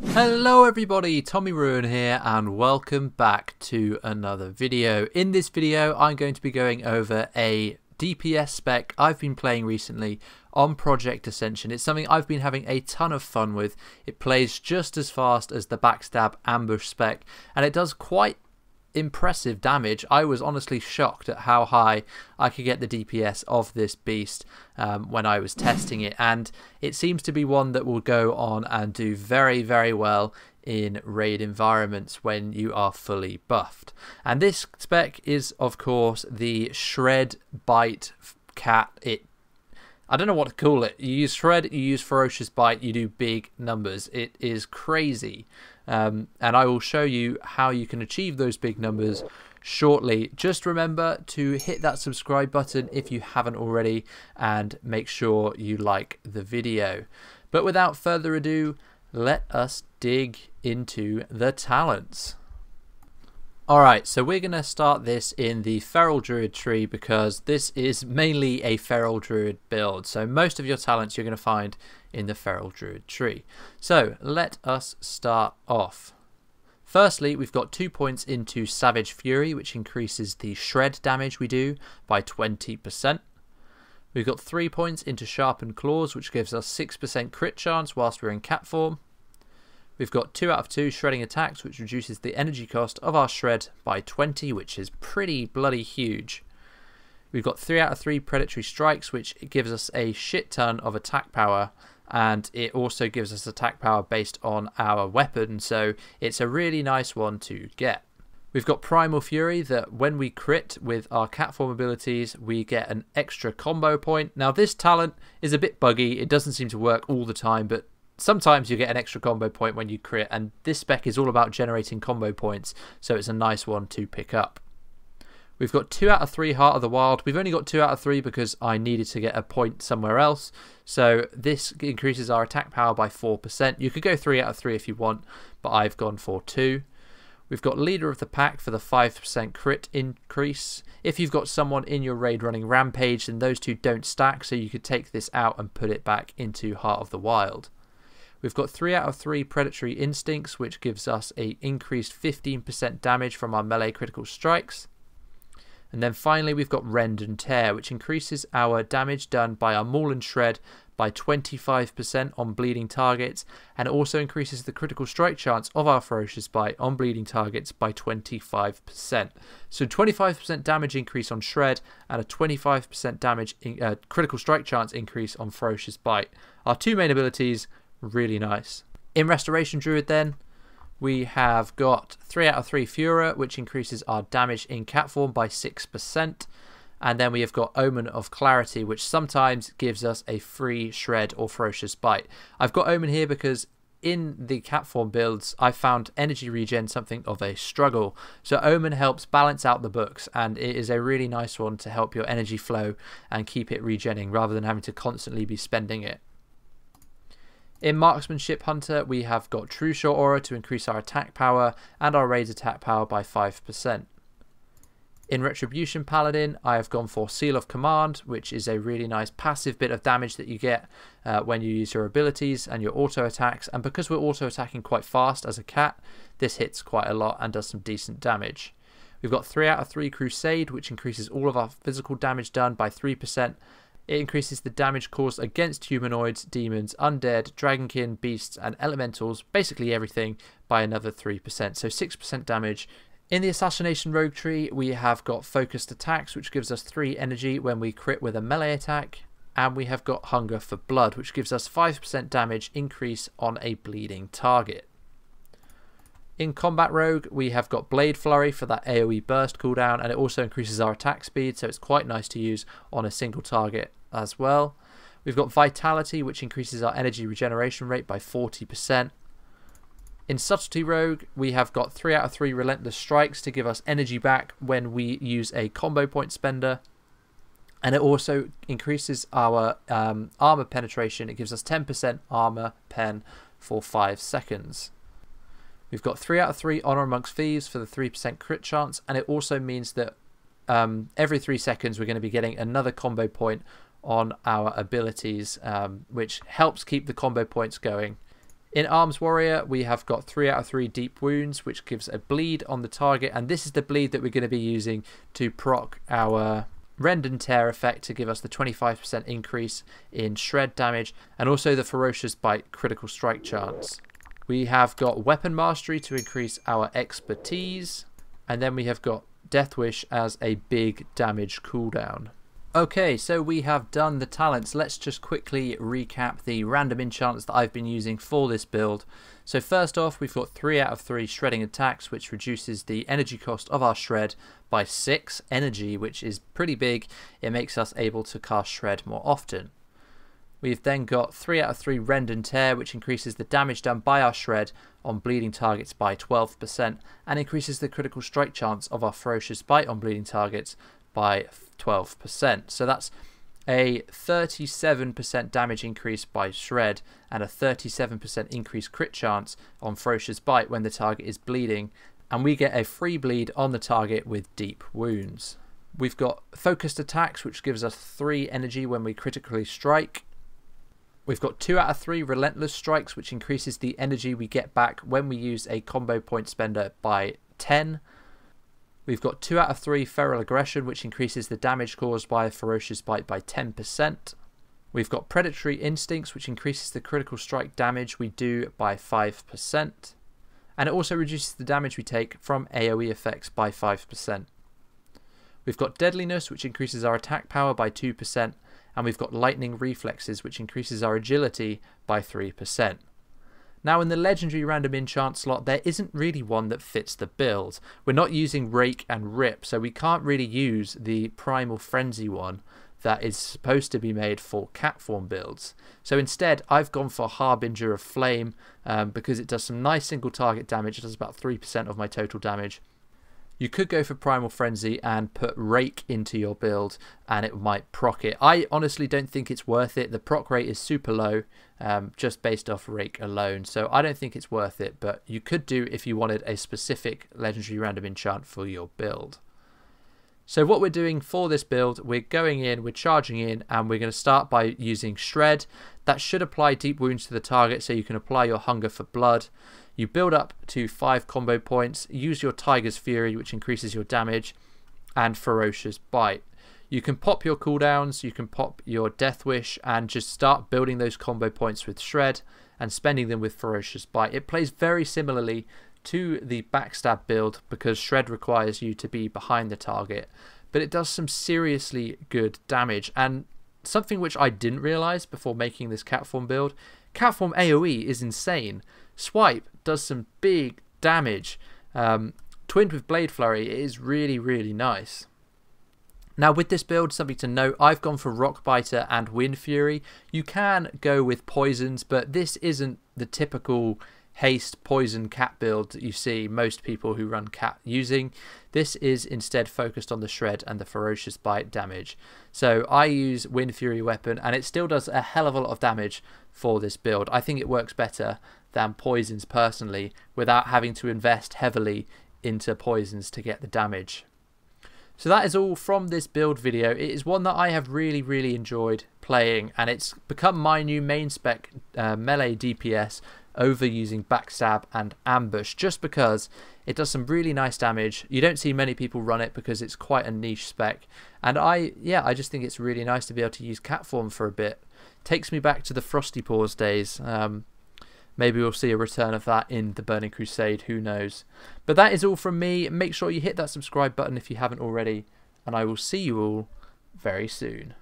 Hello everybody, Tommyruin here and welcome back to another video. In this video I'm going to be going over a DPS spec I've been playing recently on Project Ascension. It's something I've been having a ton of fun with. It plays just as fast as the backstab ambush spec and it does quite impressive damage. I was honestly shocked at how high I could get the DPS of this beast when I was testing it, and it seems to be one that will go on and do very well in raid environments when you are fully buffed. And this spec is of course the Shred Bite cat. I don't know what to call it. You use Shred, you use Ferocious Bite, you do big numbers. It is crazy. And I will show you how you can achieve those big numbers shortly. Just remember to hit that subscribe button if you haven't already, and make sure you like the video. But without further ado, let us dig into the talents. Alright, so we're going to start this in the Feral Druid tree because this is mainly a Feral Druid build. So most of your talents you're going to find in the Feral Druid tree. So let us start off. Firstly, we've got 2 points into Savage Fury, which increases the shred damage we do by 20%. We've got 3 points into Sharpened Claws, which gives us 6% crit chance whilst we're in cat form. We've got 2 out of 2 shredding attacks, which reduces the energy cost of our shred by 20, which is pretty bloody huge. We've got 3 out of 3 predatory strikes, which gives us a shit ton of attack power, and it also gives us attack power based on our weapon, so it's a really nice one to get. We've got Primal Fury, that when we crit with our cat form abilities, we get an extra combo point. Now this talent is a bit buggy, it doesn't seem to work all the time, but sometimes you get an extra combo point when you crit, and this spec is all about generating combo points, so it's a nice one to pick up. We've got 2 out of 3 Heart of the Wild. We've only got 2 out of 3 because I needed to get a point somewhere else, so this increases our attack power by 4%. You could go 3 out of 3 if you want, but I've gone for 2. We've got Leader of the Pack for the 5% crit increase. If you've got someone in your raid running Rampage, then those two don't stack, so you could take this out and put it back into Heart of the Wild. We've got 3 out of 3 Predatory Instincts, which gives us a increased 15% damage from our melee critical strikes. And then finally we've got Rend and Tear, which increases our damage done by our Maul and Shred by 25% on bleeding targets, and it also increases the critical strike chance of our Ferocious Bite on bleeding targets by 25%. So 25% damage increase on Shred and a 25% damage critical strike chance increase on Ferocious Bite. Our two main abilities, really nice. In Restoration Druid then, we have got 3 out of 3 Fura, which increases our damage in cat form by 6%. And then we have got Omen of Clarity, which sometimes gives us a free Shred or Ferocious Bite. I've got Omen here because in the cat form builds, I found energy regen something of a struggle. So Omen helps balance out the books, and it is a really nice one to help your energy flow and keep it regenning rather than having to constantly be spending it. In Marksmanship Hunter, we have got True Shot Aura to increase our attack power and our raid's attack power by 5%. In Retribution Paladin, I have gone for Seal of Command, which is a really nice passive bit of damage that you get when you use your abilities and your auto attacks. And because we're auto attacking quite fast as a cat, this hits quite a lot and does some decent damage. We've got 3 out of 3 Crusade, which increases all of our physical damage done by 3%. It increases the damage caused against humanoids, demons, undead, dragonkin, beasts and elementals, basically everything, by another 3%, so 6% damage. In the Assassination Rogue tree, we have got Focused Attacks, which gives us 3 energy when we crit with a melee attack, and we have got Hunger for Blood, which gives us 5% damage increase on a bleeding target. In Combat Rogue, we have got Blade Flurry for that AoE burst cooldown, and it also increases our attack speed, so it's quite nice to use on a single target as well. We've got Vitality, which increases our energy regeneration rate by 40%. In Subtlety Rogue, we have got 3 out of 3 Relentless Strikes to give us energy back when we use a combo point spender. And it also increases our armor penetration. It gives us 10% armor pen for 5 seconds. We've got 3 out of 3 Honor Amongst Thieves for the 3% crit chance, and it also means that every 3 seconds we're going to be getting another combo point on our abilities, which helps keep the combo points going. In Arms Warrior, we have got 3 out of 3 deep wounds, which gives a bleed on the target, and this is the bleed that we're going to be using to proc our Rend and Tear effect to give us the 25% increase in shred damage, and also the Ferocious Bite critical strike chance. We have got Weapon Mastery to increase our expertise, and then we have got Death Wish as a big damage cooldown. Okay, so we have done the talents. Let's just quickly recap the random enchants that I've been using for this build. So first off, we've got 3 out of 3 shredding attacks, which reduces the energy cost of our shred by 6 energy, which is pretty big. It makes us able to cast shred more often. We've then got 3 out of 3 Rend and Tear, which increases the damage done by our shred on bleeding targets by 12% and increases the critical strike chance of our Ferocious Bite on bleeding targets by 12%. So that's a 37% damage increase by shred and a 37% increased crit chance on Ferocious Bite when the target is bleeding, and we get a free bleed on the target with deep wounds. We've got focused attacks, which gives us 3 energy when we critically strike. We've got 2 out of 3 Relentless Strikes, which increases the energy we get back when we use a combo point spender by 10. We've got 2 out of 3 Feral Aggression, which increases the damage caused by a Ferocious Bite by 10%. We've got Predatory Instincts, which increases the critical strike damage we do by 5%. And it also reduces the damage we take from AoE effects by 5%. We've got Deadliness, which increases our attack power by 2%. And we've got Lightning Reflexes, which increases our agility by 3%. Now in the legendary random enchant slot, there isn't really one that fits the build. We're not using Rake and Rip, so we can't really use the Primal Frenzy one that is supposed to be made for Cat Form builds. So instead, I've gone for Harbinger of Flame because it does some nice single target damage. It does about 3% of my total damage. You could go for Primal Frenzy and put Rake into your build and it might proc it. I honestly don't think it's worth it. The proc rate is super low just based off Rake alone. So I don't think it's worth it, but you could do if you wanted a specific legendary random enchant for your build. So what we're doing for this build, we're going in, we're charging in, and we're going to start by using Shred. That should apply deep wounds to the target so you can apply your Hunger for Blood. You build up to 5 combo points, use your Tiger's Fury, which increases your damage, and Ferocious Bite. You can pop your cooldowns, you can pop your Death Wish, and just start building those combo points with Shred and spending them with Ferocious Bite. It plays very similarly to the Backstab build because Shred requires you to be behind the target, but it does some seriously good damage. And something which I didn't realise before making this Cat Form build, Cat Form AoE is insane. Swipe does some big damage. Twinned with Blade Flurry, it is really, really nice. Now with this build, something to note, I've gone for Rock Biter and Wind Fury. You can go with poisons, but this isn't the typical haste poison cat build that you see most people who run cat using. This is instead focused on the Shred and the Ferocious Bite damage. So I use Wind Fury weapon and it still does a hell of a lot of damage for this build. I think it works better than poisons personally without having to invest heavily into poisons to get the damage. So that is all from this build video. It is one that I have really, really enjoyed playing, and it's become my new main spec melee DPS over using Backstab and Ambush, just because it does some really nice damage. You don't see many people run it because it's quite a niche spec, and I just think it's really nice to be able to use Cat Form for a bit. Takes me back to the Frosty Paws days. Maybe we'll see a return of that in the Burning Crusade, who knows. But that is all from me. Make sure you hit that subscribe button if you haven't already, and I will see you all very soon.